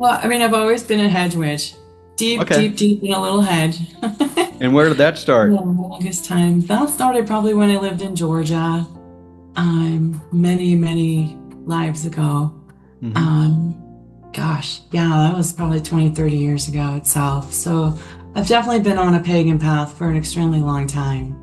Well, I mean, I've always been a hedge witch. Deep, Okay. deep, deep in a little hedge. And where did that The start? longest time. That started probably when I lived in Georgia, many, many lives ago. Hmm. Um, Gosh, yeah, that was probably 20, 30 years ago itself. So I've definitely been on a pagan path for an extremely long time.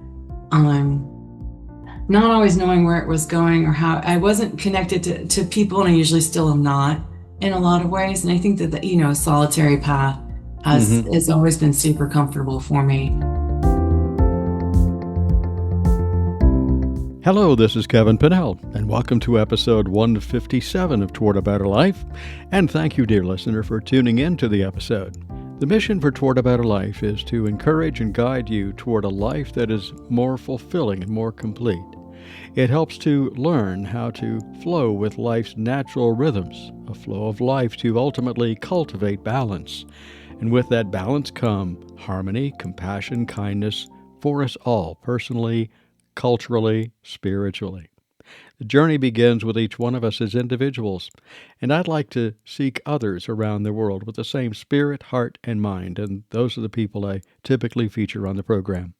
Not always knowing where it was going or how I wasn't connected to people, and I usually still am not in a lot of ways. And I think that a solitary path Hmm. has always been super comfortable for me. Hello, this is Kevin Pennell, and welcome to episode 157 of Toward a Better Life. And thank you, dear listener, for tuning in to the episode. The mission for Toward a Better Life is to encourage and guide you toward a life that is more fulfilling and more complete. It helps to learn how to flow with life's natural rhythms, a flow of life to ultimately cultivate balance. And with that balance come harmony, compassion, kindness for us all, personally, culturally, spiritually. The journey begins with each one of us as individuals, and I'd like to seek others around the world with the same spirit, heart, and mind, and those are the people I typically feature on the program.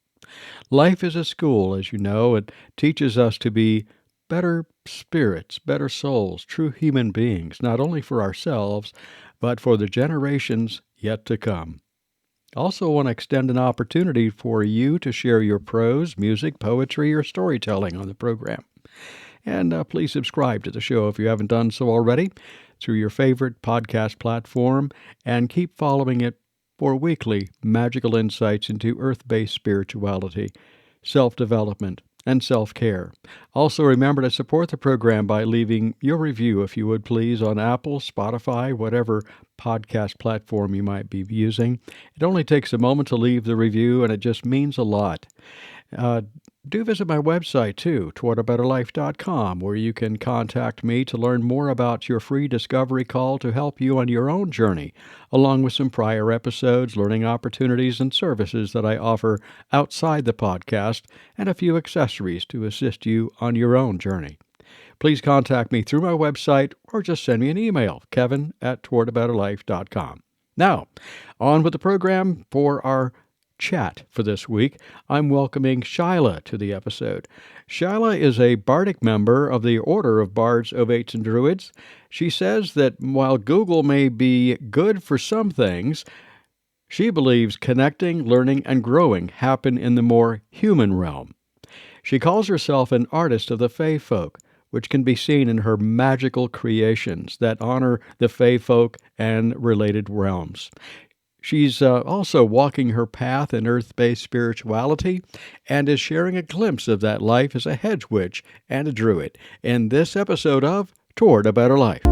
Life is a school, as you know. It teaches us to be better spirits, better souls, true human beings, not only for ourselves, but for the generations yet to come. Also, want to extend an opportunity for you to share your prose, music, poetry, or storytelling on the program. And please subscribe to the show if you haven't done so already through your favorite podcast platform, and keep following it for weekly magical insights into earth based spirituality, self development, and self care. Also, remember to support the program by leaving your review, if you would please, on Apple, Spotify, whatever podcast platform you might be using. It only takes a moment to leave the review, and it just means a lot. Uh, do visit my website too, towardabetterlife.com, where you can contact me to learn more about your free discovery call to help you on your own journey, along with some prior episodes, learning opportunities, and services that I offer outside the podcast, and a few accessories to assist you on your own journey. Please contact me through my website or just send me an email, kevin@towardabetterlife.com. Now, on with the program for our chat for this week. I'm welcoming Shilah to the episode. Shilah is a Bardic member of the Order of Bards, Ovates, and Druids. She says that while Google may be good for some things, she believes connecting, learning, and growing happen in the more human realm. She calls herself an artist of the Fae Folk, which can be seen in her magical creations that honor the Fae Folk and related realms. She's also walking her path in earth based spirituality and is sharing a glimpse of that life as a hedge witch and a druid in this episode of Toward a Better Life.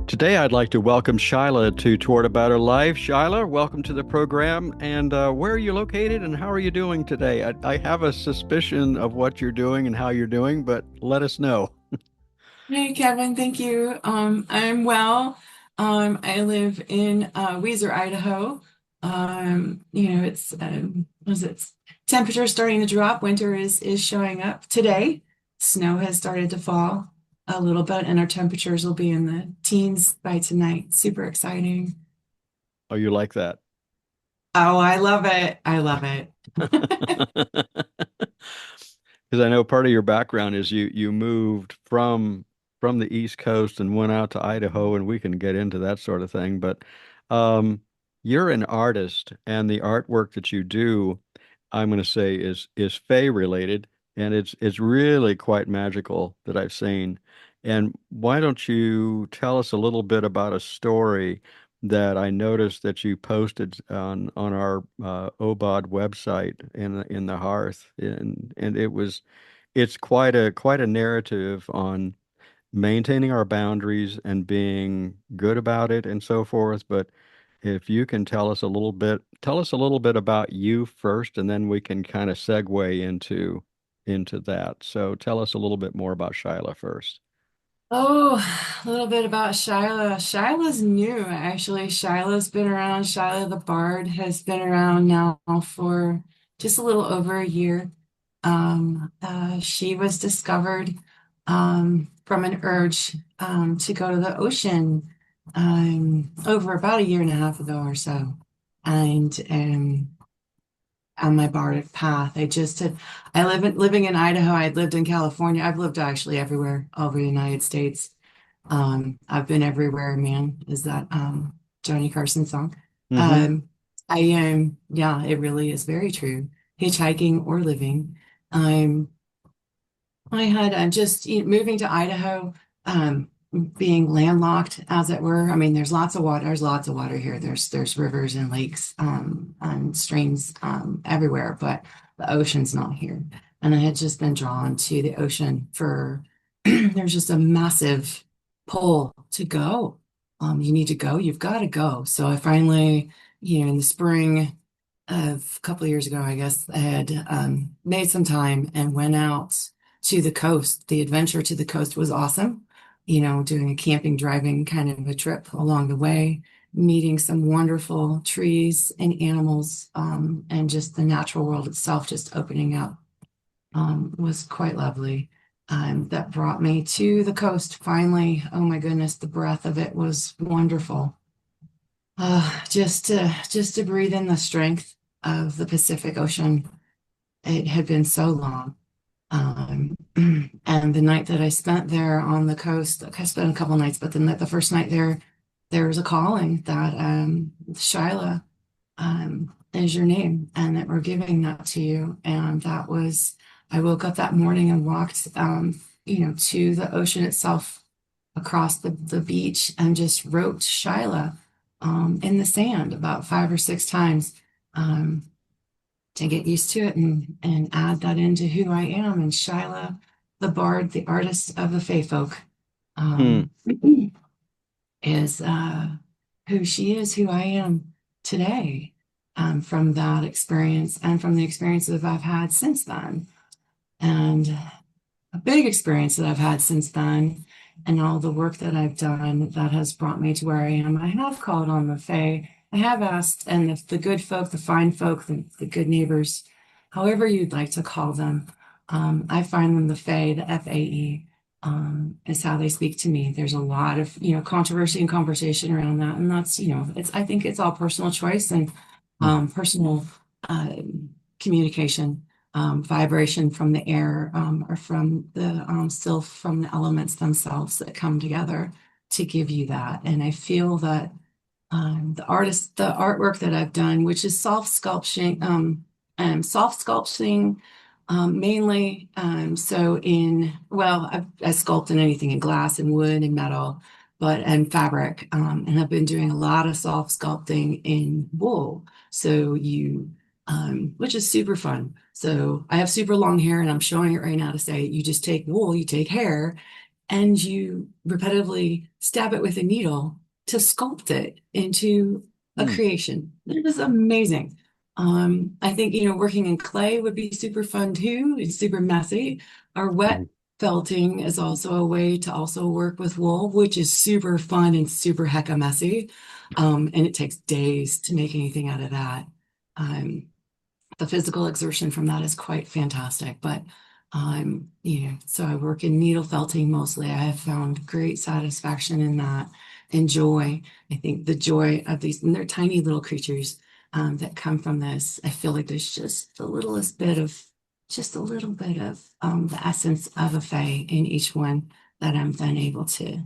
Today, I'd like to welcome Shilah to Toward a Better Life. Shilah, welcome to the program. And where are you located and how are you doing today? I have a suspicion of what you're doing and how you're doing, but let us know. Hey, Kevin, thank you. I'm well. I live in Weiser, Idaho. It's was it temperature starting to drop. Winter is showing up today. Snow has started to fall a little bit, and our temperatures will be in the teens by tonight. Super exciting. Oh, you like that? Oh, I love it. I love it. Because I know part of your background is you moved from the East Coast and went out to Idaho, and we can get into that sort of thing. But um, you're an artist, and the artwork that you do, I'm going to say, is Fae related, and it's really quite magical that I've seen. And why don't you tell us a little bit about a story that I noticed that you posted on our OBOD website in the Hearth, and it's quite a narrative on maintaining our boundaries and being good about it and so forth. But if you can tell us a little bit about you first, and then we can kind of segue into that. So tell us a little bit more about Shilah first. Oh, a little bit about Shilah. Shilah's new, actually. Shilah's been around. Shilah the Bard has been around now for just a little over a year. She was discovered from an urge to go to the ocean over about a year and a half ago or so. And on my Bardic path, I living in Idaho. I'd lived in California. I've lived actually everywhere over the United States. I've been everywhere, man. Is that Johnny Carson song? Mm-hmm. Um, I am, yeah, it really is very true. Hitchhiking or living. Um, I had just moving to Idaho, being landlocked, as it were. I mean, there's lots of water. There's lots of water here. There's rivers and lakes and streams everywhere, but the ocean's not here. And I had just been drawn to the ocean for. There's just a massive pull to go. You need to go. You've got to go. So I finally, in the spring of a couple of years ago, I guess, I had made some time and went out to the coast. The adventure to the coast was awesome. Doing a camping, driving kind of a trip along the way, meeting some wonderful trees and animals, and just the natural world itself just opening up was quite lovely. That brought me to the coast finally. Oh my goodness, the breath of it was wonderful. Just to breathe in the strength of the Pacific Ocean. It had been so long. And the night that I spent there on the coast, like, I spent a couple nights, but the first night there was a calling that Shilah is your name, and that we're giving that to you. And that was, I woke up that morning and walked, to the ocean itself, across the beach, and just wrote Shilah in the sand about 5 or 6 times. Um, to get used to it and add that into who I am. And Shilah, the bard, the artist of the Fae Folk, Hmm. um, is who she is, who I am today, from that experience and from the experiences I've had since then. And a big experience that I've had since then, and all the work that I've done that has brought me to where I am. I have called on the Fae. I have asked, and the good folk, the fine folk, the good neighbors, however you'd like to call them, I find them the Fae, the Fae, is how they speak to me. There's a lot of, controversy and conversation around that, and that's, I think it's all personal choice and personal uh, communication, vibration from the air, or from still from the elements themselves that come together to give you that. And I feel that the artwork that I've done, which is soft sculpting, mainly. I sculpt in anything in glass and wood and metal, and fabric. And I've been doing a lot of soft sculpting in wool. Which is super fun. So I have super long hair, and I'm showing it right now to say you just take wool, you take hair, and you repetitively stab it with a needle to sculpt it into a Hmm. creation. It is amazing. I think, working in clay would be super fun too. It's super messy. Our wet felting is also a way to also work with wool, which is super fun and super hecka messy. And it takes days to make anything out of that. Um, the physical exertion from that is quite fantastic. But so I work in needle felting mostly. I have found great satisfaction in that and joy. I think the joy of these, and they're tiny little creatures that come from this. I feel like there's just a little bit of the essence of a fae in each one that I'm then able to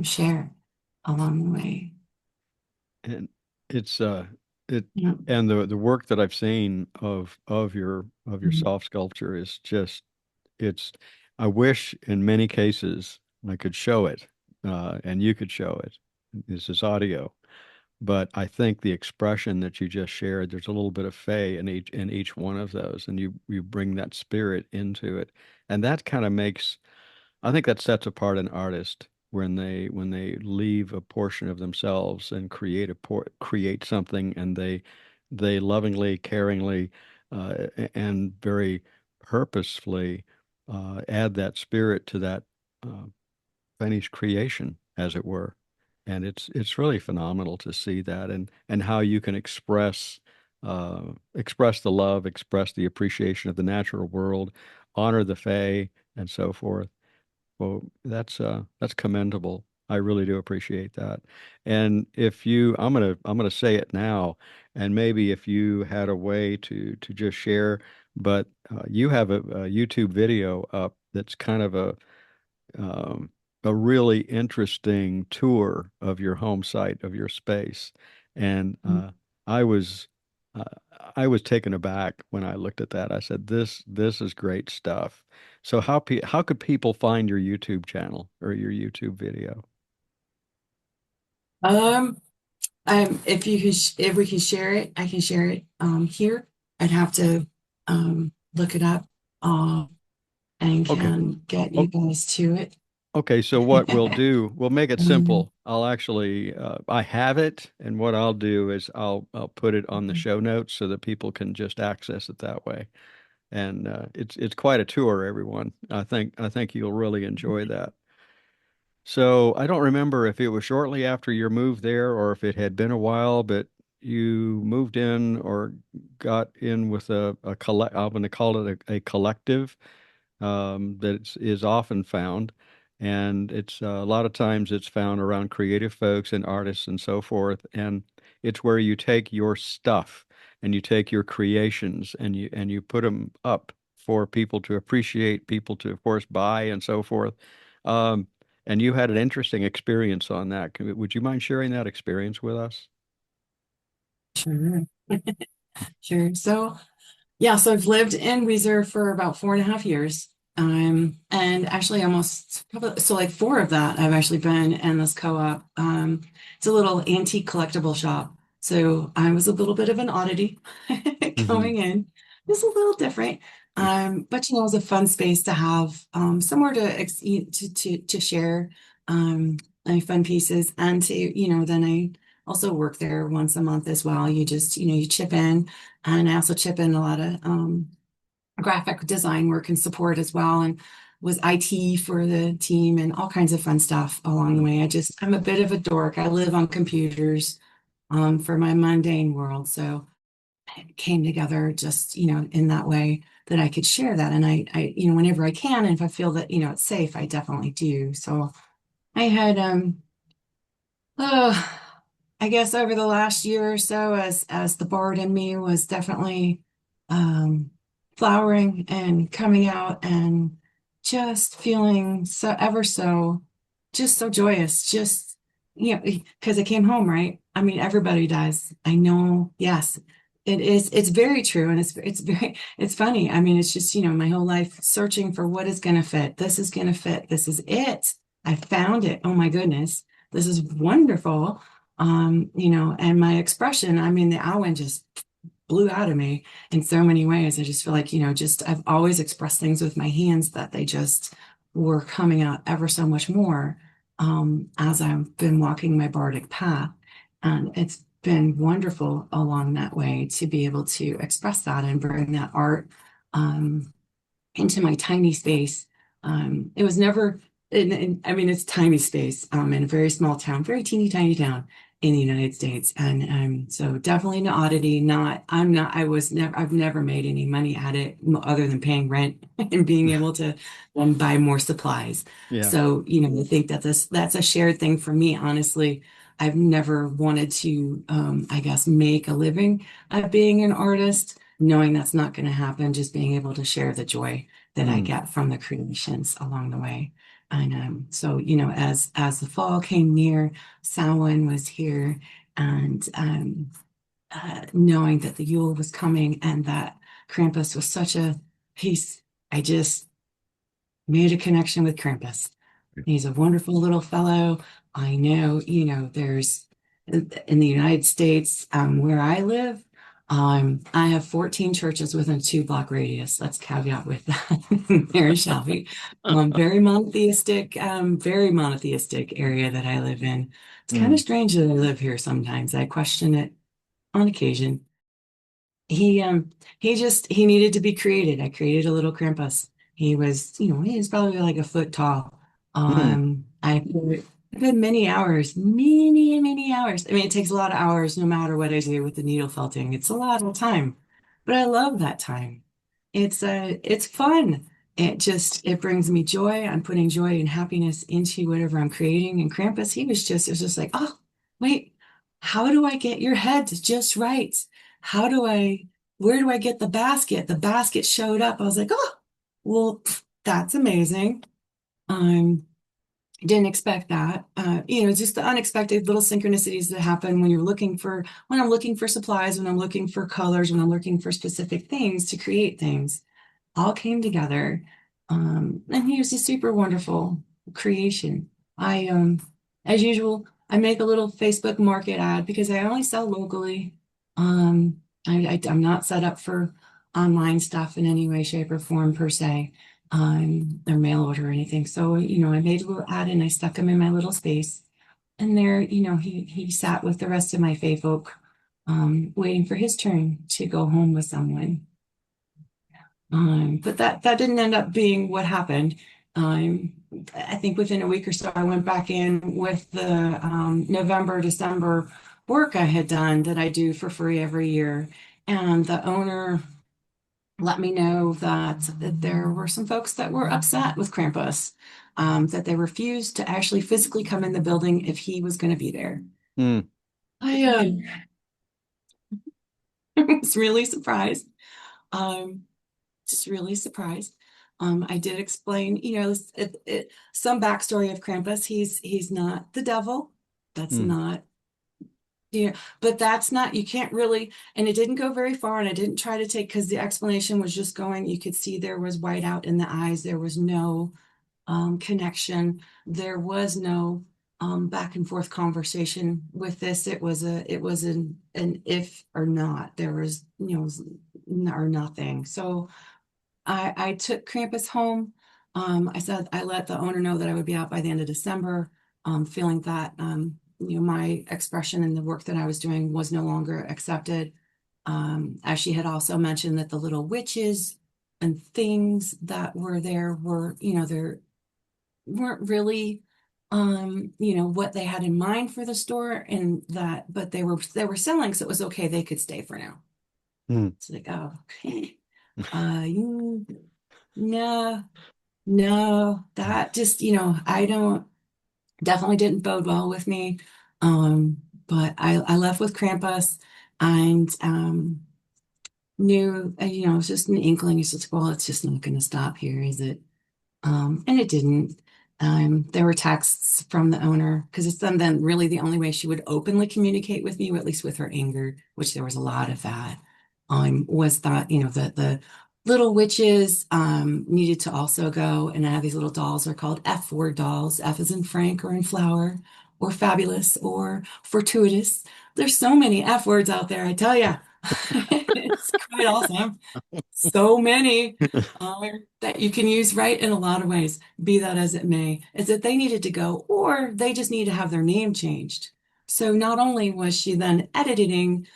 share along the way. And it's it Yeah. and the work that I've seen of your Mhm. soft sculpture is just it's I wish in many cases I could show it, and you could show it. This is audio, but I think the expression that you just shared, there's a little bit of Fae in each one of those, and you bring that spirit into it, and that kind of makes I think that sets apart an artist when they leave a portion of themselves and create something, and they lovingly, caringly, and very purposefully add that spirit to that uh, finished creation, as it were. And it's really phenomenal to see that, and how you can express the love, express the appreciation of the natural world, honor the Fae, and so forth. Well, that's commendable. I really do appreciate that. And if you, I'm gonna say it now, and maybe if you had a way to just share, but you have a YouTube video up that's kind of um, a really interesting tour of your home site, of your space. And I was uh, I was taken aback when I looked at that. I said, this is great stuff. So how could people find your YouTube channel or your YouTube video? Um, if you could, if we can share it, I can share it here. I'd have to look it up and Okay. can get you O- guys to it. Okay, so what we'll do, we'll make it Um, simple. I'll actually, I have it, and what I'll do is I'll put it on the show notes so that people can just access it that way. And it's quite a tour, everyone. I think you'll really enjoy that. So I don't remember if it was shortly after your move there or if it had been a while, but you moved in or got in with a collect. I'm going to call it a collective that is often found, and it's a lot of times it's found around creative folks and artists and so forth, and it's where you take your stuff and you take your creations and you put them up for people to appreciate, people to, of course, buy and so forth. Um, and you had an interesting experience on that. Would you mind sharing that experience with us? sure, sure. So yeah, so I've lived in Weezer for about 4.5 years. And actually almost probably so like four of that I've actually been in this co-op. It's a little antique collectible shop. So I was a little bit of an oddity Hmm. going in. It's a little different. But it was a fun space to have somewhere to share any fun pieces and to, then I also work there once a month as well. You just, you chip in and I also chip in a lot of graphic design work and support as well, and was IT for the team and all kinds of fun stuff along the way. I'm a bit of a dork. I live on computers for my mundane world. So it came together just, in that way that I could share that. And whenever I can, and if I feel that, it's safe, I definitely do. So I had, oh, I guess over the last year or so, as the bard in me was definitely um, flowering and coming out, and just feeling so ever so, just so joyous. Just because I came home, right? I mean, everybody does. I know. Yes, it is. It's very true, and it's funny. I mean, it's just my whole life searching for what is going to fit. This is going to fit. This is it. I found it. Oh my goodness, this is wonderful. And my expression, I mean, the Awen just blew out of me in so many ways. I just feel like, just I've always expressed things with my hands that they just were coming out ever so much more as I've been walking my bardic path. And it's been wonderful along that way to be able to express that and bring that art um, into my tiny space. It was never, I mean, it's tiny space in a very small town, very teeny tiny town in the United States. And so definitely an oddity. I've never made any money at it other than paying rent and being able to buy more supplies. Yeah. So, I think that that's a shared thing for me, honestly. I've never wanted to, I guess, make a living at being an artist, knowing that's not going to happen, just being able to share the joy that I Mm. get from the creations along the way. And so, as the fall came near, Samhain was here, and knowing that the Yule was coming and that Krampus was such a piece, I just made a connection with Krampus. He's a wonderful little fellow. I know, there's in the United States, where I live, I have 14 churches within a 2 block radius. Let's caveat with that there in Shelby. Very monotheistic area that I live in. It's kind of Mm. strange that I live here sometimes. I question it on occasion. He needed to be created. I created a little Krampus. He was probably like a foot tall. Mm. I put many hours, many, many hours. I mean, it takes a lot of hours no matter what I do with the needle felting. It's a lot of time, but I love that time. It's fun. it brings me joy. I'm putting joy and happiness into whatever I'm creating. And Krampus, it was just like, oh, wait, how do I get your head just right? How do I, where do I get the basket? The basket showed up. I was like, oh, well, that's amazing. Um, didn't expect that. Just the unexpected little synchronicities that happen when I'm looking for supplies, when I'm looking for colors, when I'm looking for specific things to create things all came together. And he was a super wonderful creation. As usual, I make a little Facebook market ad because I only sell locally. I'm not set up for online stuff in any way, shape, or form per se, or mail order or anything. So, I made a little ad and I stuck him in my little space. And there, he sat with the rest of my Fae Folk, waiting for his turn to go home with someone. But that didn't end up being what happened. Um, I think within a week or so, I went back in with the November, December work I had done that I do for free every year. And the owner let me know that there were some folks that were upset with Krampus, that they refused to actually physically come in the building if he was going to be there. Mm. I was really surprised. Um, just really surprised. I did explain, some backstory of Krampus. He's not the devil. That's Mm. not, but that's not, you can't really, and it didn't go very far. And I didn't try to take, because the explanation was just going, you could see there was white out in the eyes. There was no connection. There was no back and forth conversation with this. It was an if or not. There was, or nothing. So I took Krampus home. I said I let the owner know that I would be out by the end of December, feeling that my expression and the work that I was doing was no longer accepted. As she had also mentioned that the little witches and things that were there were, there weren't really what they had in mind for the store, and that, but they were selling, so it was okay, they could stay for now. Mm. It's like, oh, you no, no, that just, I don't, definitely didn't bode well with me. But I left with Krampus and knew, it was just an inkling. It's just, well, it's just not going to stop here, is it? And it didn't. There were texts from the owner because it's then really the only way she would openly communicate with me, or at least with her anger, which there was a lot of that. Was that the little witches needed to also go, and I have these little dolls. They're called F word dolls. F is in Frank or in flower, or fabulous or fortuitous. There's so many F words out there, I tell you. It's quite awesome. So many that you can use right in a lot of ways, be that as it may, is that they needed to go, or they just need to have their name changed. So not only was she then editing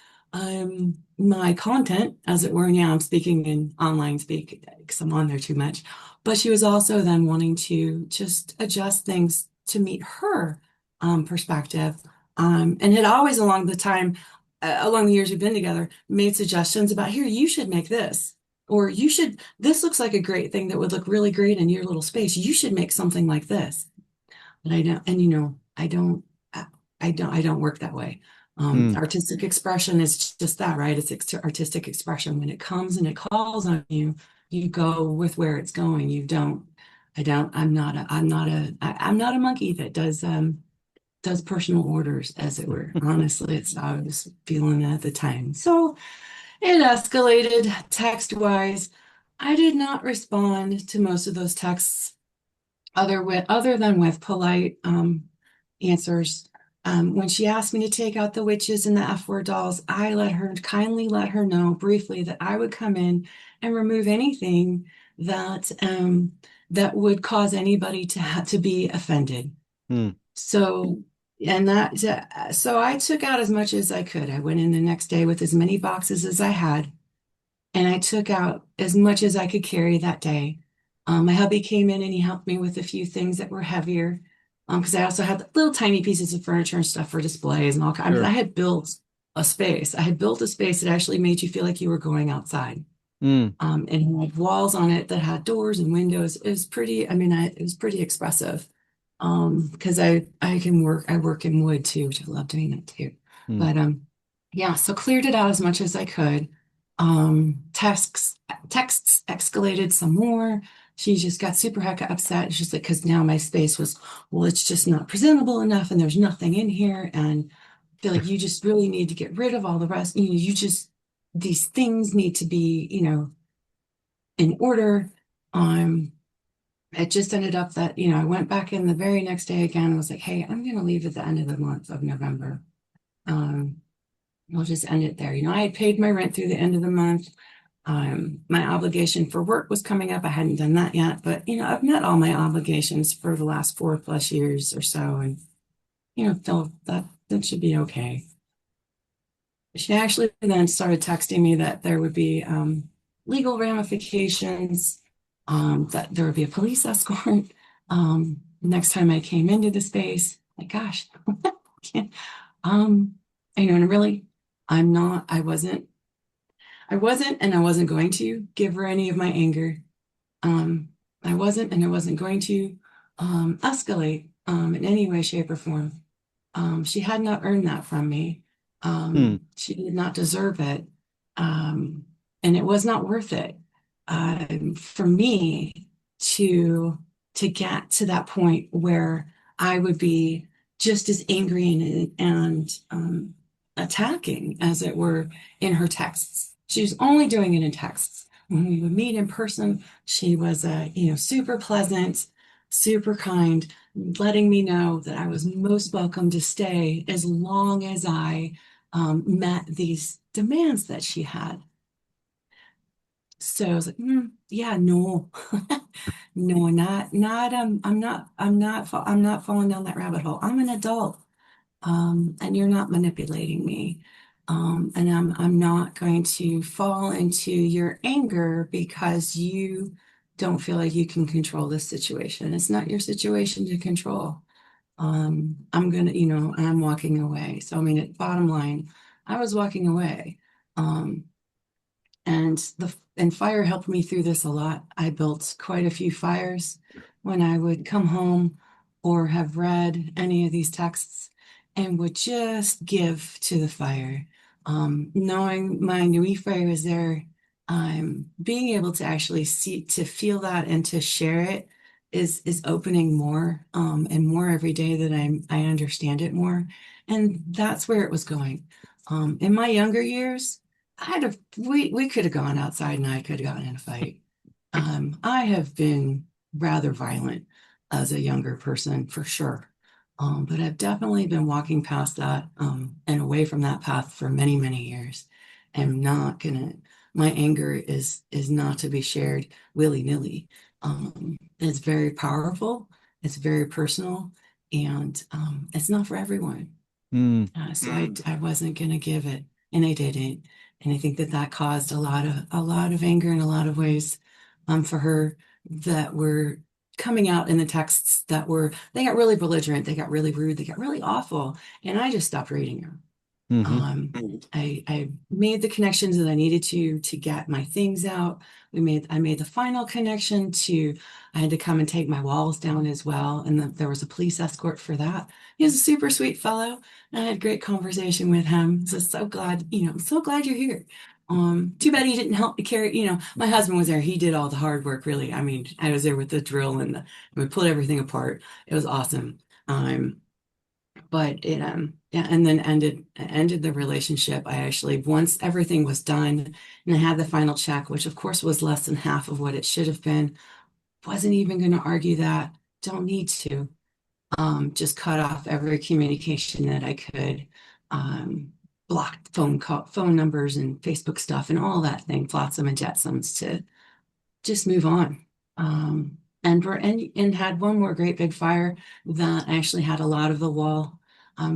my content, as it were, and yeah, I'm speaking in online speak because I'm on there too much, but she was also then wanting to just adjust things to meet her perspective. And had always along the years we've been together, made suggestions about, here, you should make this. Or this looks like a great thing that would look really great in your little space. You should make something like this. But I don't, and I don't work that way. Mm. Artistic expression is just that, right? It's artistic expression. When it comes and it calls on you, you go with where it's going. You don't, I don't, I'm not a monkey that does personal orders, as it were. Honestly, I was feeling that at the time. So it escalated text-wise. I did not respond to most of those texts other than with polite answers. When she asked me to take out the witches and the F-word dolls, I kindly let her know briefly that I would come in and remove anything that would cause anybody to be offended. Mm. So, so I took out as much as I could. I went in the next day with as many boxes as I had, and I took out as much as I could carry that day. My hubby came in and he helped me with a few things that were heavier, because I also had little tiny pieces of furniture and stuff for displays and all kinds. Sure. I had built a space. I had built a space that actually made you feel like you were going outside. Mm. And it had walls on it that had doors and windows. It was pretty, I mean, it was pretty expressive. Because I work in wood too, which I love doing that too. Mm. But yeah, so cleared it out as much as I could. Texts escalated some more. She just got super hecka upset. She's like, because now my space was, well, it's just not presentable enough, and there's nothing in here, and I feel like you just really need to get rid of all the rest. You just these things need to be, in order. Um, it just ended up that, I went back in the very next day again and was like, hey, I'm going to leave at the end of the month of November. Um, I'll just end it there. I had paid my rent through the end of the month. My obligation for work was coming up. I hadn't done that yet, but, I've met all my obligations for the last 4+ years or so. And, feel that should be okay. She actually then started texting me that there would be legal ramifications, that there would be a police escort next time I came into the space. Like, gosh, um, and really, and I wasn't going to give her any of my anger. Um, I wasn't, and I wasn't going to escalate in any way, shape, or form. She had not earned that from me. Mm. She did not deserve it. Um, and it was not worth it for me to get to that point where I would be just as angry and attacking, as it were, in her texts. She was only doing it in texts. When we would meet in person, she was, super pleasant, super kind, letting me know that I was most welcome to stay as long as I met these demands that she had. So I was like, yeah, no, no, not, I'm not falling down that rabbit hole. I'm an adult, and you're not manipulating me. And I'm not going to fall into your anger because you don't feel like you can control this situation. It's not your situation to control. I'm walking away. So, I mean, bottom line, I was walking away. Um, and fire helped me through this a lot. I built quite a few fires when I would come home or have read any of these texts and would just give to the fire. Knowing my Nui fire is there, being able to actually to feel that and to share it is opening more, and more every day that I understand it more. And that's where it was going. In my younger years, we could have gone outside and I could have gotten in a fight. I have been rather violent as a younger person for sure. But I've definitely been walking past that, and away from that path for many, many years. I'm not gonna, my anger is not to be shared willy-nilly. It's very powerful, it's very personal, and it's not for everyone. Mm. So I wasn't going to give it, and I didn't. And I think that that caused a lot of anger in a lot of ways, for her, that were coming out in the texts they got really belligerent, they got really rude, they got really awful, and I just stopped reading them. Mm-hmm. I made the connections that I needed to get my things out. I made the final connection to, I had to come and take my walls down as well. And there was a police escort for that. He was a super sweet fellow. And I had a great conversation with him. So glad, I'm so glad you're here. Too bad he didn't help me carry, my husband was there. He did all the hard work, really. I mean, I was there with the drill and we put everything apart. It was awesome. But it yeah, and then ended the relationship. I actually, once everything was done and I had the final check, which of course was less than half of what it should have been, wasn't even going to argue that. Don't need to. Just cut off every communication that I could. Blocked phone numbers and Facebook stuff and all that thing, flotsam and jetsams, to just move on. And had one more great big fire that actually had a lot of the wall,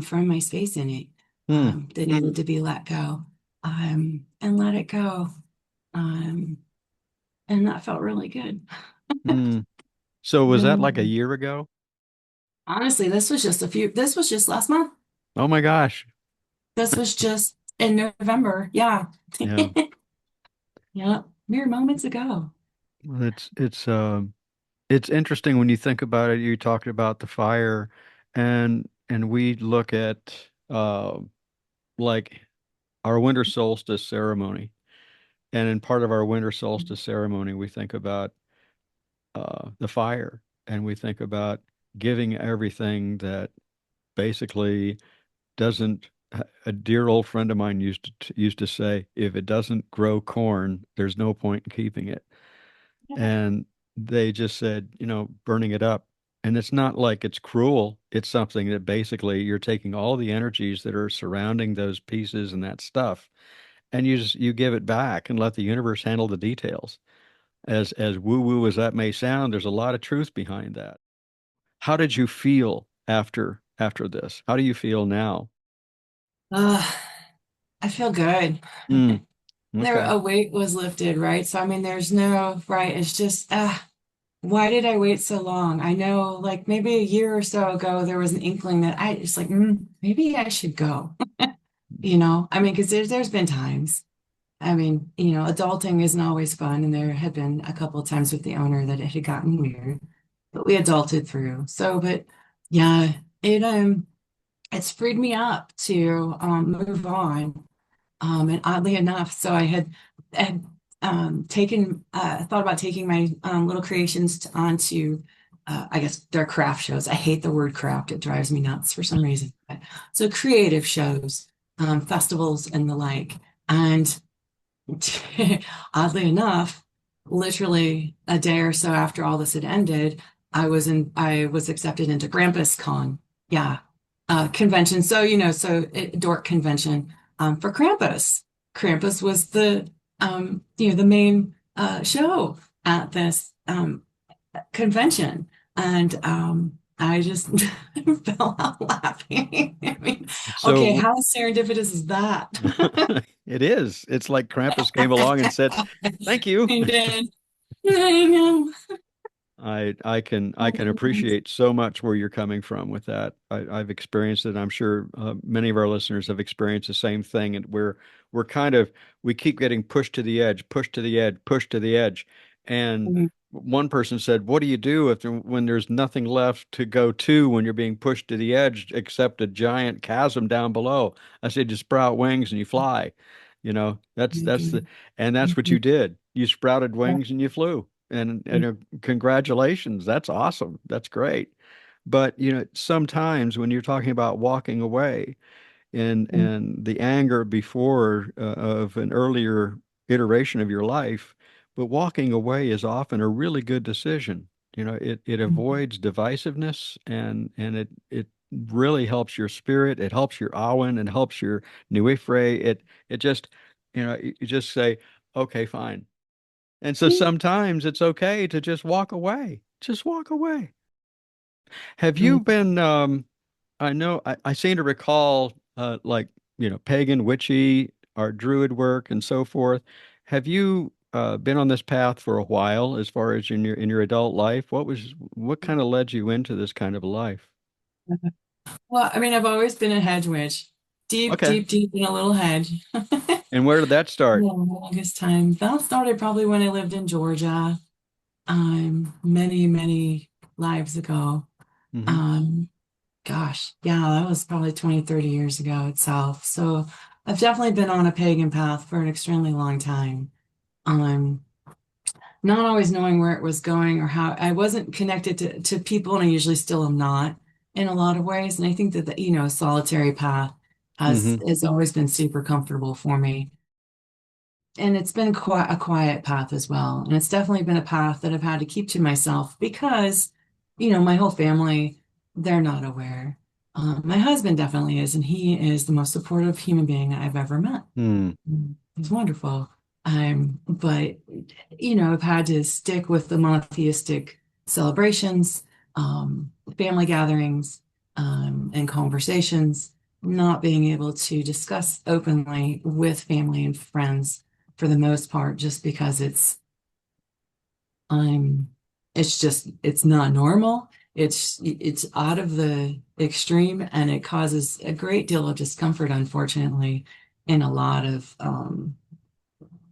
from my space in it, Mm. that needed to be let go, and let it go. Um, and that felt really good. Mm. So was that Really like a good. year ago? Honestly, this was just last month. Oh my gosh. This was just in November. Yeah. Yeah. Yeah. mere moments ago. Well, it's interesting when you think about it. You talked about the fire, and we look at like our winter solstice ceremony, and in part of our winter solstice ceremony, we think about the fire, and we think about giving everything that basically doesn't. A dear old friend of mine used to say, if it doesn't grow corn, there's no point in keeping it. And they just said, burning it up. And it's not like it's cruel. It's something that basically you're taking all the energies that are surrounding those pieces and that stuff, and you give it back and let the universe handle the details. As woo woo as that may sound, there's a lot of truth behind that. How did you feel after this? How do you feel now? Uh, I feel good. Mm, There, okay. a weight was lifted, right? So, I mean, there's no, right? It's just, why did I wait so long? I know, like maybe a year or so ago, there was an inkling that I just like, maybe I should go. I mean, because there's been times. I mean, adulting isn't always fun, and there had been a couple of times with the owner that it had gotten weird, but we adulted through. So, but yeah, it's freed me up to move on. And oddly enough, so I had thought about taking my little creations onto, I guess they're craft shows. I hate the word craft; it drives me nuts for some reason. So creative shows, festivals, and the like. And oddly enough, literally a day or so after all this had ended, I was accepted into Grampus Con. Yeah. Convention. So, dork convention for Krampus. Krampus was the main show at this convention. And I just fell out laughing. I mean, okay, So how serendipitous is that? it is. It's like Krampus came along and said, "Thank you." And then, I know. I can appreciate so much where you're coming from with that. I've experienced it. I'm sure many of our listeners have experienced the same thing, and we're kind of we keep getting pushed to the edge, pushed to the edge, pushed to the edge. And one person said, "What do you do when there's nothing left to go to when you're being pushed to the edge except a giant chasm down below?" I said, "You sprout wings and you fly." That's what you did. You sprouted wings and you flew. And congratulations. That's awesome. That's great. But sometimes when you're talking about walking away and the anger before of an earlier iteration of your life, but walking away is often a really good decision. It avoids divisiveness, and it really helps your spirit. It helps your Awen. It helps your Nuifre. It just you just say, okay, fine. And so sometimes it's okay to just walk away. Just walk away. Have you been, I know, I seem to recall, like, pagan, witchy, or druid work and so forth. Have you been on this path for a while as far as in your adult life? What kind of led you into this kind of a life? Well, I mean, I've always been a hedge witch, deep, Okay. deep, deep in a little hedge. And where did that Yeah, start? the longest time. That started probably when I lived in Georgia, many, many lives ago. Hmm. Um, Gosh, yeah, that was probably 20, 30 years ago itself. So I've definitely been on a pagan path for an extremely long time. Um, not always knowing where it was going or how I wasn't connected to people, and I usually still am not in a lot of ways. And I think that a solitary path has Hmm. has always been super comfortable for me. And it's been quite a quiet path as well. And it's definitely been a path that I've had to keep to myself because, my whole family, they're not aware. My husband definitely is, and he is the most supportive human being I've ever met. Hmm. He's wonderful. But I've had to stick with the monotheistic celebrations, family gatherings, and conversations, not being able to discuss openly with family and friends for the most part, just because um, it's not normal. It's out of the extreme, and it causes a great deal of discomfort, unfortunately, in a lot of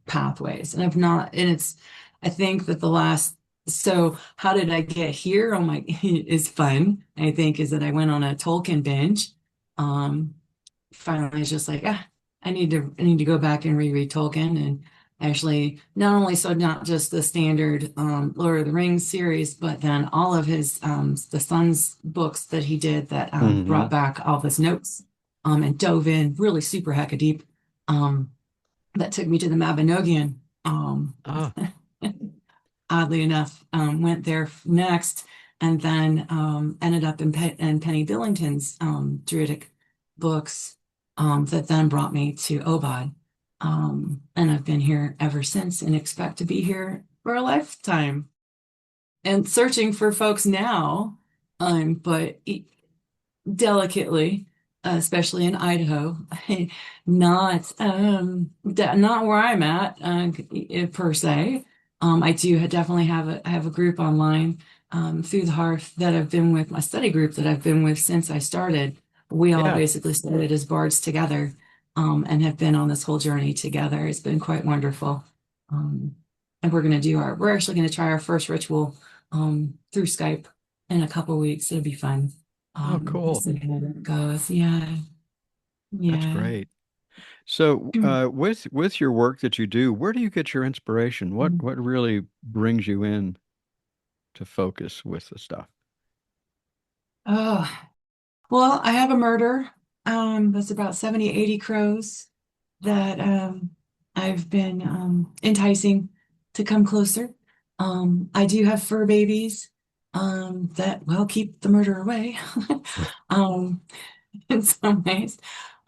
pathways. And I've not, and it's, I think that the last, so how did I get here? Oh my, is fun, I think, is that I went on a Tolkien binge. Um, Finally it's just like, I need to go back and reread Tolkien and actually not only so not just the standard Lord of the Rings series, but then all of his the Sons books that he did that brought Hmm. back all of his notes and dove in really super hecka deep. Um, that took me to the Mabinogion. Ah, Oddly enough, went there next, and then ended up in Penny Billington's Druidic books that then brought me to Obod. And I've been here ever since and expect to be here for a lifetime and searching for folks now, but delicately, especially in Idaho, not where I'm at per se. I do definitely I have a group online through the Hearth that I've been with, my study group that I've been with since I started. We all yeah. basically started as bards together and have been on this whole journey together. It's been quite wonderful. Um, and we're actually going to try our first ritual through Skype in a couple weeks. It'll be fun. Oh, cool. See how that goes. Yeah, That's yeah. great. So, with your work that you do, where do you get your inspiration? What really brings you in to focus with the stuff? Oh, well, I have a murder. That's about 70, 80 crows that I've been enticing to come closer. I do have fur babies that, well, keep the murder away. Um, in some ways.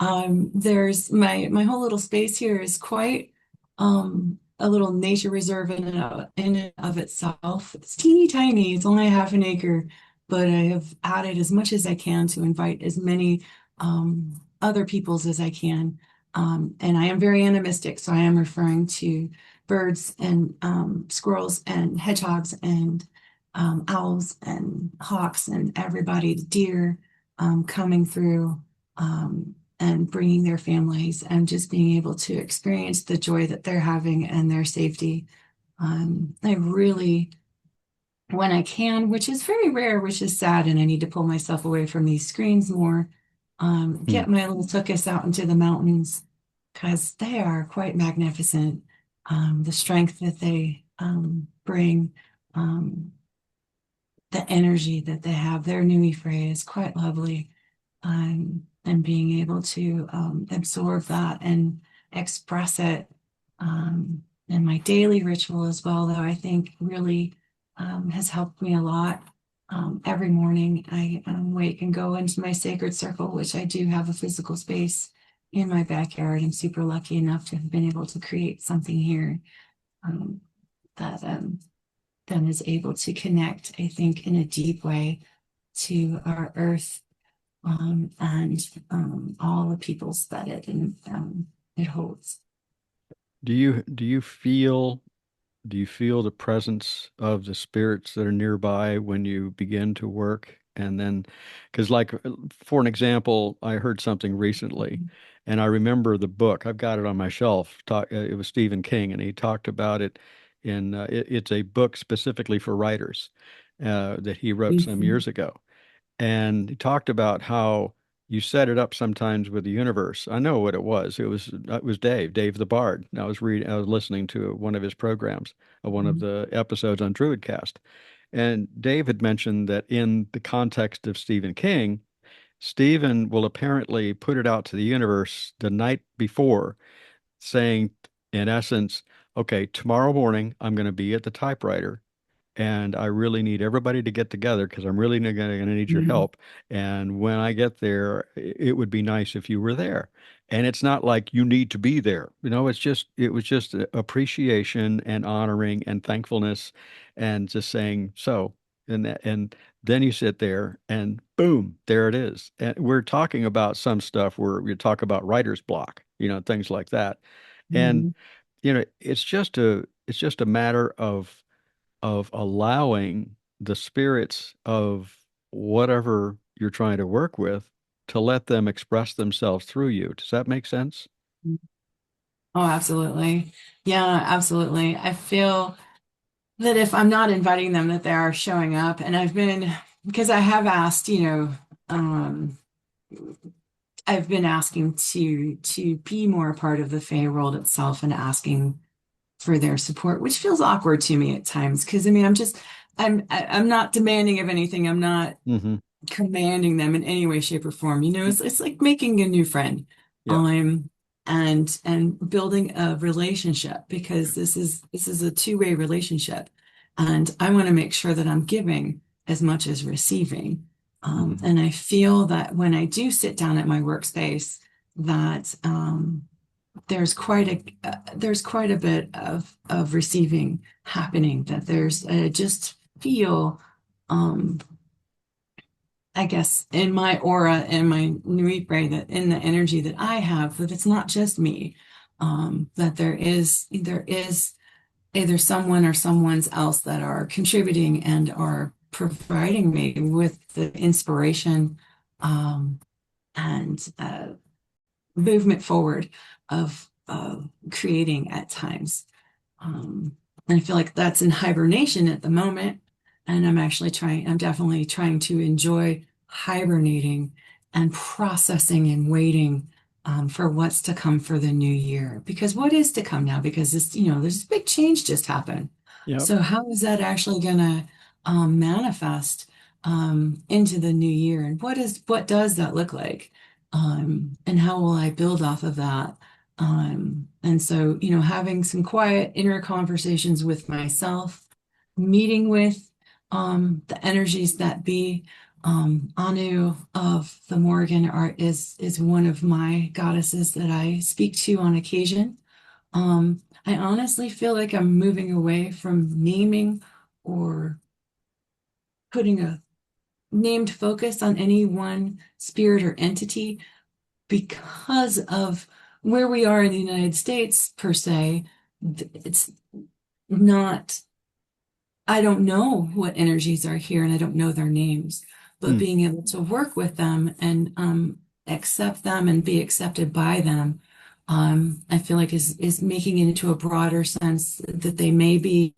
There's my whole little space here is quite a little nature reserve in and of itself. It's teeny tiny. It's only half an acre, but I have added as much as I can to invite as many other peoples as I can. And I am very animistic, so I am referring to birds and squirrels and hedgehogs and owls and hawks and everybody, deer coming through and bringing their families and just being able to experience the joy that they're having and their safety. I really, when I can, which is very rare, which is sad, and I need to pull myself away from these screens more, Hmm. get my little tuchus out into the mountains because they are quite magnificent. The strength that they bring, um, the energy that they have, their Nui Fray is quite lovely. And being able to absorb that and express it in my daily ritual as well, though I think really has helped me a lot. Every morning I wake and go into my sacred circle, which I do have a physical space in my backyard. I'm super lucky enough to have been able to create something here um, that then is able to connect, I think, in a deep way to our earth and all the peoples that it holds. Do you feel the presence of the spirits that are nearby when you begin to work? And then, because like for an example, I heard something recently, and I remember the book. I've got it on my shelf. It was Stephen King, and he talked about it it's a book specifically for writers that he wrote some Mhm. years ago. And he talked about how you set it up sometimes with the universe. I know what it was. It was Dave the Bard. I was listening to one of his programs, one of the episodes on Druidcast, and Dave had mentioned that in the context of Stephen King, Stephen will apparently put it out to the universe the night before, saying, in essence, okay, tomorrow morning I'm going to be at the typewriter and I really need everybody to get together because I'm really going to need your Mhm. help. And when I get there, it would be nice if you were there. And it's not like you need to be there. It was just appreciation and honoring and thankfulness and just saying so. And then you sit there and boom, there it is. And we're talking about some stuff where we talk about writer's block, things like that. And Mhm. it's just a matter of allowing the spirits of whatever you're trying to work with to let them express themselves through you. Does that make sense? Oh, absolutely. Yeah, absolutely. I feel that if I'm not inviting them, that they are showing up. And because I have asked, um, I've been asking to be more a part of the Fae world itself and asking for their support, which feels awkward to me at times. Because I mean, I'm not demanding of anything. I'm not Hmm. commanding them in any way, shape, or form. It's like making a new friend. Yeah. Um, and building a relationship because this is a two-way relationship. And I want to make sure that I'm giving as much as receiving. Hmm. And I feel that when I do sit down at my workspace, that there's quite a bit of receiving happening. That there's just feel um, I guess in my aura and my Nui Bray, that in the energy that I have, that it's not just me, that there is either someone or someone's else that are contributing and are providing me with the inspiration and movement forward of creating at times. And I feel like that's in hibernation at the moment. And I'm definitely trying to enjoy hibernating and processing and waiting for what's to come for the new year. Because what is to come now? Because there's a big change just happened. Yep. So how is that actually going to manifest into the new year? And what does that look like? And how will I build off of that? And so, having some quiet inner conversations with myself, meeting with the energies that be. Anu of the Morgan art is one of my goddesses that I speak to on occasion. I honestly feel like I'm moving away from naming or putting a named focus on any one spirit or entity because of where we are in the United States, per se. It's not, I don't know what energies are here and I don't know their names, but Mm. being able to work with them and accept them and be accepted by them, I feel like is making it into a broader sense that they may be,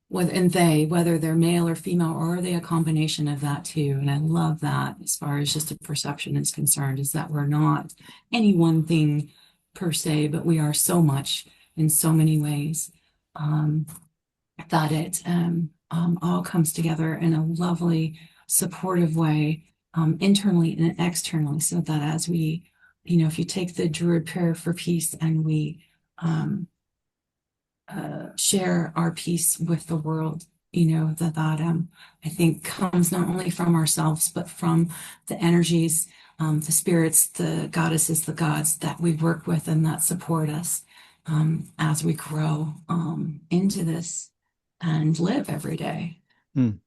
whether they're male or female, or are they a combination of that too? And I love that as far as just a perception is concerned, is that we're not any one thing per se, but we are so much in so many ways. Um, that it all comes together in a lovely, supportive way, internally and externally, so that as we, if you take the Druid prayer for peace and we um, share our peace with the world, that I think comes not only from ourselves, but from the energies, the spirits, the goddesses, the gods that we work with and that support us as we grow into this and live every day. Mm.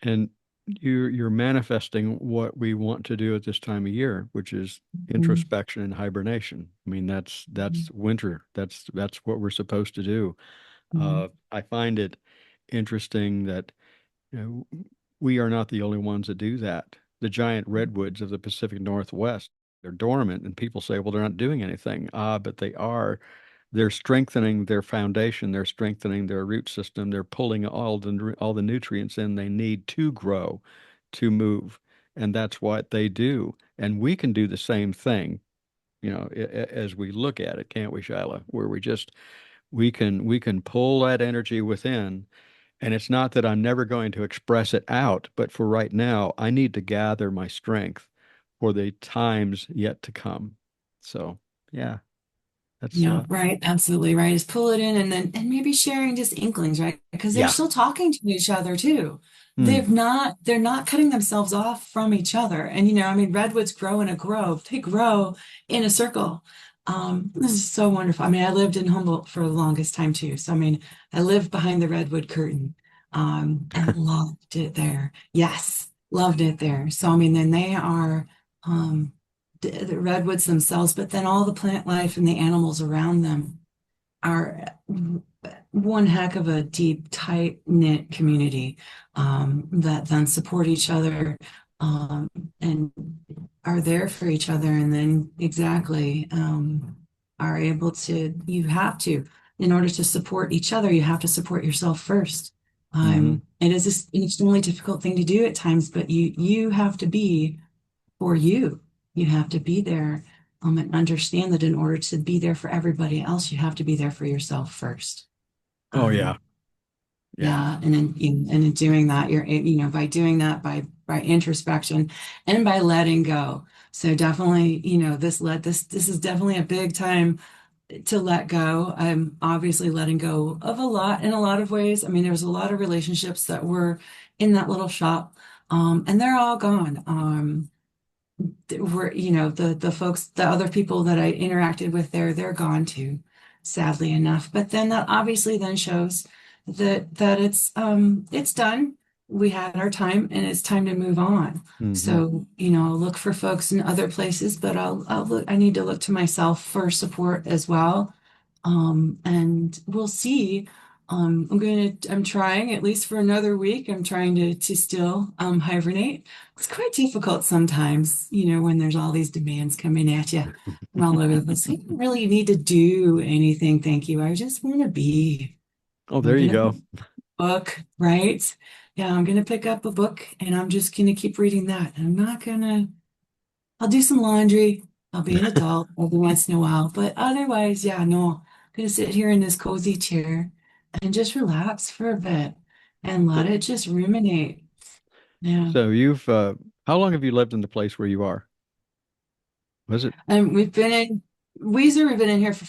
And you're manifesting what we want to do at this time of year, which is Mhm. introspection and hibernation. I mean, that's winter. That's what we're supposed to do. Mhm. I find it interesting that you know, we are not the only ones that do that. The giant redwoods of the Pacific Northwest, they're dormant, and people say, well, they're not doing anything. But they are. They're strengthening their foundation. They're strengthening their root system. They're pulling all the nutrients in they need to grow, to move, and that's what they do. And we can do the same thing, as we look at it, can't we, Shilah? Where we can pull that energy within, and it's not that I'm never going to express it out, but for right now, I need to gather my strength for the times yet to come. So, yeah, that's Yeah, right. Absolutely right. Is pull it in and maybe sharing just inklings, right? Because they're yeah. still talking to each other too. Hmm. They're not cutting themselves off from each other. And I mean, redwoods grow in a grove. They grow in a circle. This is so wonderful. I mean, I lived in Humboldt for the longest time too. So I mean, I lived behind the redwood curtain, and loved it there. Yes, loved it there. So I mean, then they are um the redwoods themselves, but then all the plant life and the animals around them are one heck of a deep, tight-knit community that then support each other and are there for each other. And then exactly, are able to, you have to, in order to support each other, you have to support yourself first. Hmm. It is an extremely difficult thing to do at times, but you have to be for you. You have to be there, and understand that in order to be there for everybody else, you have to be there for yourself first. Oh yeah. Um, Yeah. yeah, and in doing that, by doing that by introspection and by letting go. So definitely, this is definitely a big time to let go. I'm obviously letting go of a lot in a lot of ways. I mean, there was a lot of relationships that were in that little shop, and they're all gone. Were, the folks, the other people that I interacted with there, they're gone too, sadly enough. But then that obviously then shows that it's done. We had our time and it's time to move on. Hmm. So, I'll look for folks in other places, but I need to look to myself for support as well. And we'll see. I'm trying at least for another week. I'm trying to still hibernate. It's quite difficult sometimes, when there's all these demands coming at you from all over the place. I don't really need to do anything, thank you. I just want to be. Oh, I'm there you gonna pick go. up a book, right? Yeah, I'm gonna pick up a book and I'm just gonna keep reading that. I'm not gonna I'll do some laundry. I'll be an adult every once in a while. But otherwise, yeah, no, I'm gonna sit here in this cozy chair and just relax for a bit and let it just ruminate. Yeah. So you've how long have you lived in the place where you are? Was it And we've been in Weezer, we've been here for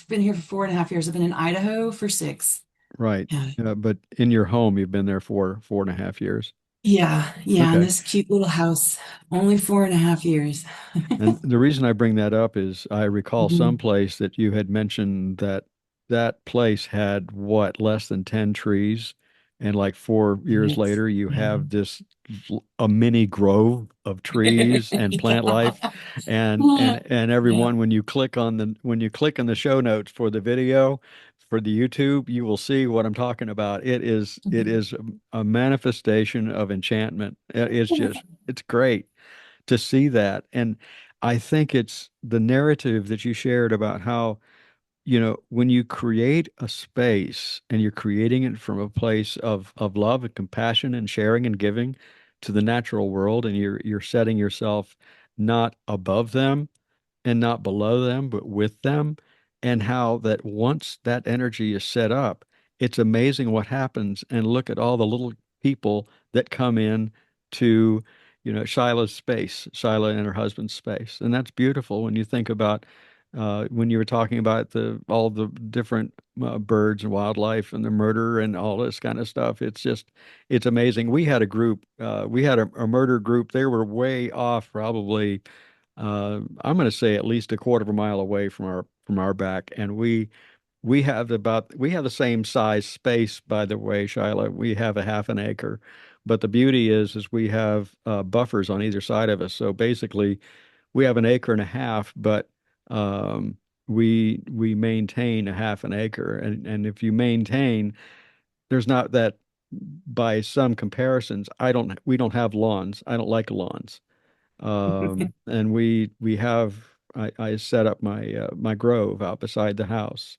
4.5 years. I've been in Idaho for 6. right? Yeah. But in your home, you've been there for 4.5 years. Yeah, yeah, in Okay. this cute little house. Only 4.5 years. And the reason I bring that up is I recall Mhm. someplace that you had mentioned that that place had what, less than 10 trees. And like 4 years Yes. later, you Yeah. have this a mini grove of trees and plant Yeah. life. And Yeah. everyone, when you click on the show notes for the video for the YouTube, you will see what I'm talking about. It is a manifestation of enchantment. It's great to see that. And I think it's the narrative that you shared about how, when you create a space and you're creating it from a place of love and compassion and sharing and giving to the natural world, and you're setting yourself not above them and not below them, but with them, and how that once that energy is set up, it's amazing what happens. And look at all the little people that come in to, Shilah's space, Shilah and her husband's space. And that's beautiful when you think about when you were talking about the all the different birds and wildlife and the murder and all this kind of stuff. It's amazing. We had a group, we had a murder group. They were way off, probably I'm going to say at least a quarter of a mile away from our back, and we have the same size space. By the way, Shilah, we have a half an acre, but the beauty is we have buffers on either side of us. So basically, we have an acre and a half, but um, we maintain a half an acre, and if you maintain, there's not that. By some comparisons, we don't have lawns. I don't like lawns. And we have I set up my grove out beside the house,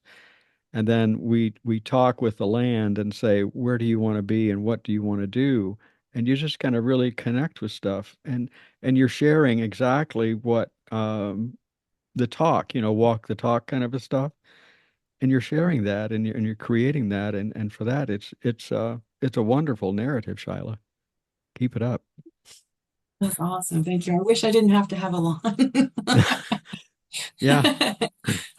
and then we talk with the land and say, where do you want to be and what do you want to do? And you just kind of really connect with stuff, and you're sharing exactly what the talk, walk the talk kind of a stuff, and you're sharing that, and you're creating that, and for that, it's a wonderful narrative, Shilah. Keep it up. That's awesome. Thank you. I wish I didn't have to have a lawn. Yeah.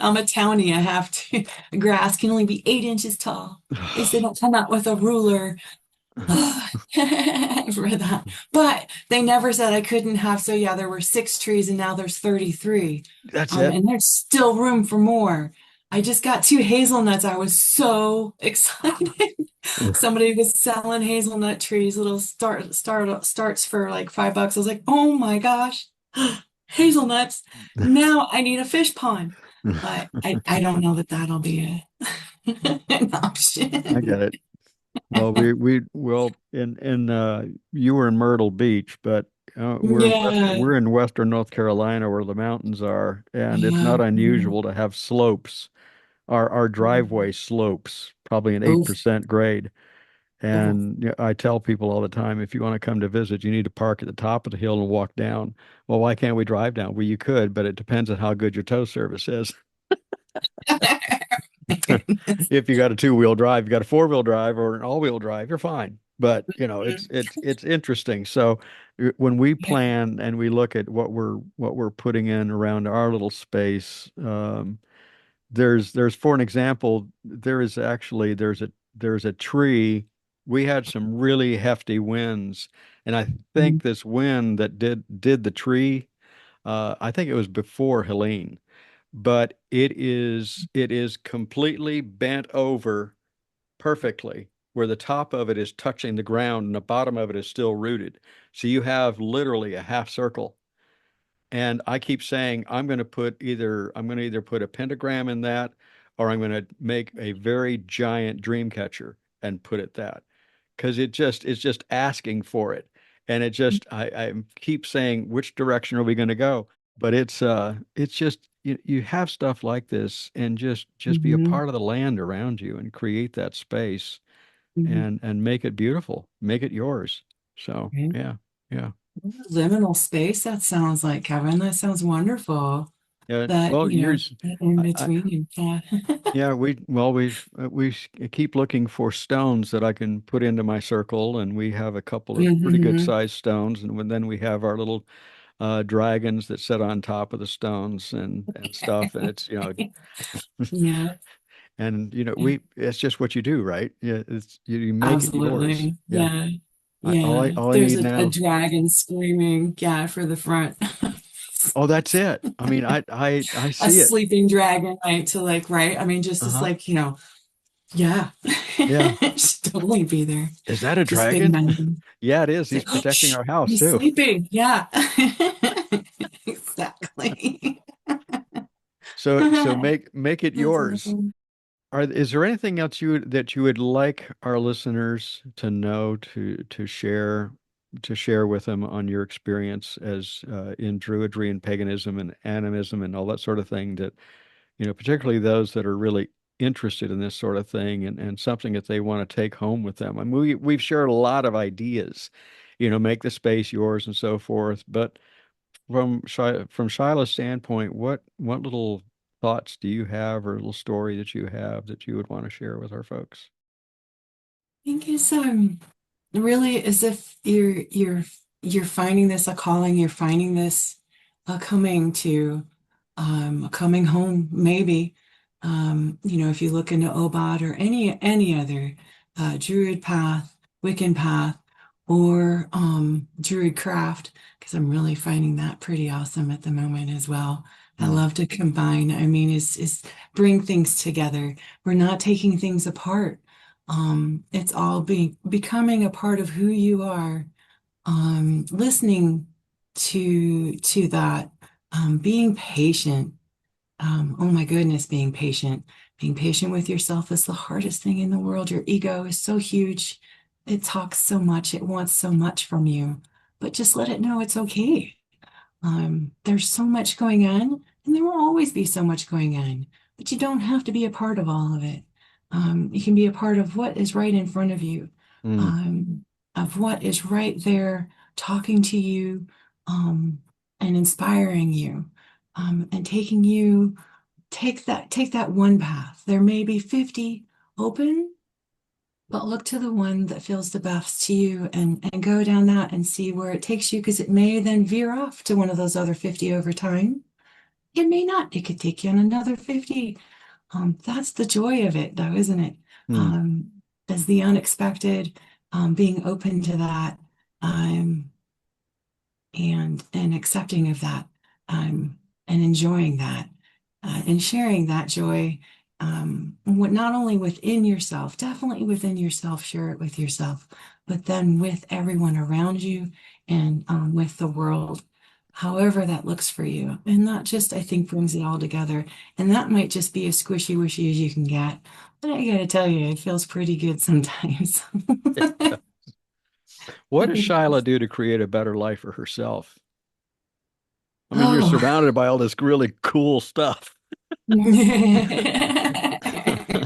I'm a townie. I have to. Grass can only be 8 inches tall. At least they don't come out with a ruler. I've read that. But they never said I couldn't have. So yeah, there were 6 trees and now there's 33. That's it. And there's still room for more. I just got 2 hazelnuts. I was so excited. Somebody was selling hazelnut trees, little starts for like $5. I was like, oh my gosh, hazelnuts. Now I need a fish pond. But I don't know that that'll be an I option. get it. Well, we well in you were in Myrtle Beach, but Yeah. we're in western North Carolina where the mountains are, and it's Yeah. not Yeah. unusual to have slopes. Our driveway slopes, probably an Oh, 8% grade. oh. And I tell people all the time, if you want to come to visit, you need to park at the top of the hill and walk down. Well, why can't we drive down? Well, you could, but it depends on how good your tow service is. My goodness. If you got a two-wheel drive, you got a four-wheel drive or an all-wheel drive, you're fine. But it's interesting. So when we Yeah. plan and we look at what we're putting in around our little space, there's for an example, there's a tree. We had some really hefty winds, and I think this wind that did the tree, I think it was before Helene, but it is completely bent over perfectly where the top of it is touching the ground and the bottom of it is still rooted. So you have literally a half circle. And I keep saying I'm going to either put a pentagram in that or I'm going to make a very giant dream catcher and put it that because it's just asking for it. And I keep saying which direction are we going to go? But it's just you have stuff like this and just be a Mhm. part of the land around you and create that space Mhm. and make it beautiful, make it yours. So Right. yeah, yeah. Liminal space, that sounds like, Kevin. That sounds wonderful. Yeah, That, well, yours, that in I, between. Yeah. yeah, we keep looking for stones that I can put into my circle, and we have a couple of pretty good Hmm. sized stones, and then we have our little dragons that sit on top of the stones and stuff, and Yeah. Yeah. we it's just what you do, right? Yeah, you make it yours. Absolutely. Yeah, Yeah. Yeah. all I There's need a now. dragon screaming, yeah, for the front. Oh, that's it. I mean, I A see it. sleeping dragon, right? To like, right? I mean, just as Uh-huh. like, yeah. Yeah. Should totally be there. Is that a Just big dragon? mountain. Yeah, it is. It's like, He's oh, protecting shh, our house he's too. sleeping. Yeah. Exactly. So make it That's yours. awesome. Is there anything else that you would like our listeners to know to share with them on your experience as in Druidry and paganism and animism and all that sort of thing that particularly those that are really interested in this sort of thing and something that they want to take home with them. I mean, we've shared a lot of ideas, make the space yours and so forth, but from Shilah's standpoint, what little thoughts do you have or a little story that you have that you would want to share with our folks? I think it's really as if you're finding this a calling, you're finding this a coming to a coming home, maybe. If you look into Obad or any other Druid path, Wiccan path, or Druid craft, because I'm really finding that pretty awesome at the moment as well. I Mm, love to combine. I mean, is bring things together. We're not taking things apart. It's all being becoming a part of who you are. Listening to that, being patient. Oh my goodness, being patient. Being patient with yourself is the hardest thing in the world. Your ego is so huge. It talks so much. It wants so much from you. But just let it know it's okay. There's so much going on, and there will always be so much going on, but you don't have to be a part of all of it. You can be a part of what is right in front of you, mm, um, of what is right there talking to you, and inspiring you, and take that one path. There may be 50 open, but look to the one that feels the best to you and go down that and see where it takes you because it may then veer off to one of those other 50 over time. It may not. It could take you on another 50. That's the joy of it, though, isn't it? mm, Um, as the unexpected, being open to that, um, and accepting of that, and enjoying that, and sharing that joy, what not only within yourself, definitely within yourself, share it with yourself, but then with everyone around you and with the world, however that looks for you. And that just, I think, brings it all together. And that might just be as squishy wishy as you can get. But I gotta tell you, it feels pretty good sometimes. What does Shilah do to create a better life for herself? I mean, you're Oh. surrounded by all this really cool stuff.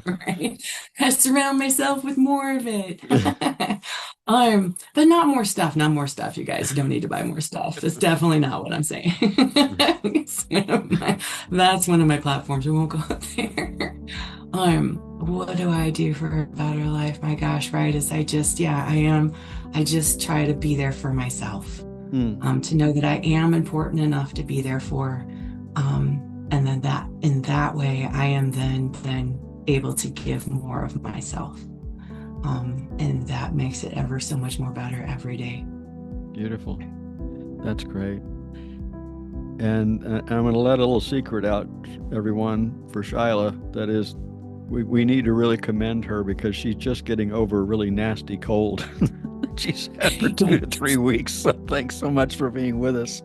Right. I surround myself with more of it. But not more stuff, not more stuff, you guys. You don't need to buy more stuff. That's definitely not what I'm saying. That's one of my platforms. We won't go up there. What do I do for a better life? My gosh, right? Is I just try to be there for myself. To know that I am important enough to be there for. And then that in that way, I am then able to give more of myself. And that makes it ever so much more better every day. Beautiful. That's great. And I'm going to let a little secret out, everyone, for Shilah. That is, we need to really commend her because she's just getting over a really nasty cold. She's had for 2 to 3 weeks. So thanks so much for being with us.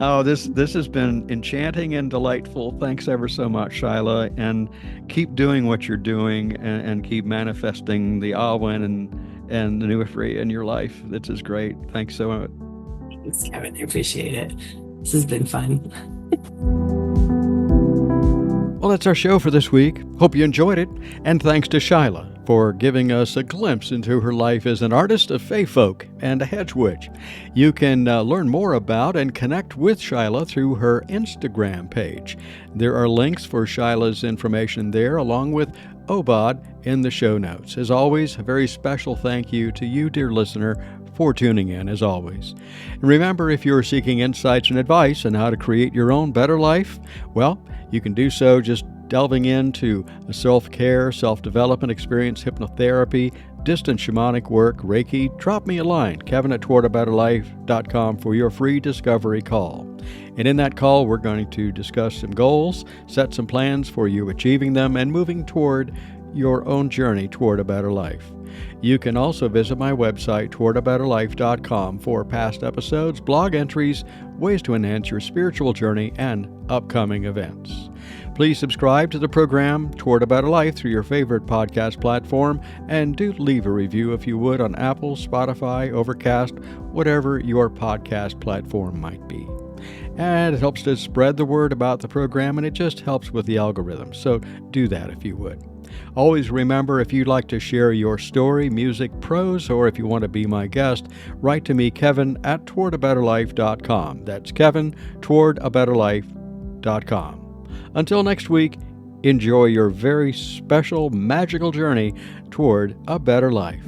Oh, this has been enchanting and delightful. Thanks ever so much, Shilah. And keep doing what you're doing and keep manifesting the Alwyn and the Nuifri in your life. This is great. Thanks so much. Thanks, Kevin. I appreciate it. This has been fun. Well, that's our show for this week. Hope you enjoyed it. And thanks to Shilah for giving us a glimpse into her life as an artist, a Fae Folk, and a Hedge Witch. You can learn more about and connect with Shilah through her Instagram page. There are links for Shilah's information there, along with OBOD in the show notes. As always, a very special thank you to you, dear listener, for tuning in, as always. And remember, if you're seeking insights and advice on how to create your own better life, well, you can do so just delving into self-care, self-development experience, hypnotherapy, distant shamanic work, Reiki. Drop me a line, kevin@towardabetter.life.com, for your free discovery call. And in that call, we're going to discuss some goals, set some plans for you achieving them, and moving toward your own journey toward a better life. You can also visit my website, towardabetter.life.com, for past episodes, blog entries, ways to enhance your spiritual journey, and upcoming events. Please subscribe to the program Toward a Better Life through your favorite podcast platform, and do leave a review if you would on Apple, Spotify, Overcast, whatever your podcast platform might be. And it helps to spread the word about the program, and it just helps with the algorithm, so do that if you would. Always remember, if you'd like to share your story, music, prose, or if you want to be my guest, write to me, kevin@towardaBetterLife.com. That's kevin@towardaBetterLife.com. Until next week, enjoy your very special magical journey toward a better life.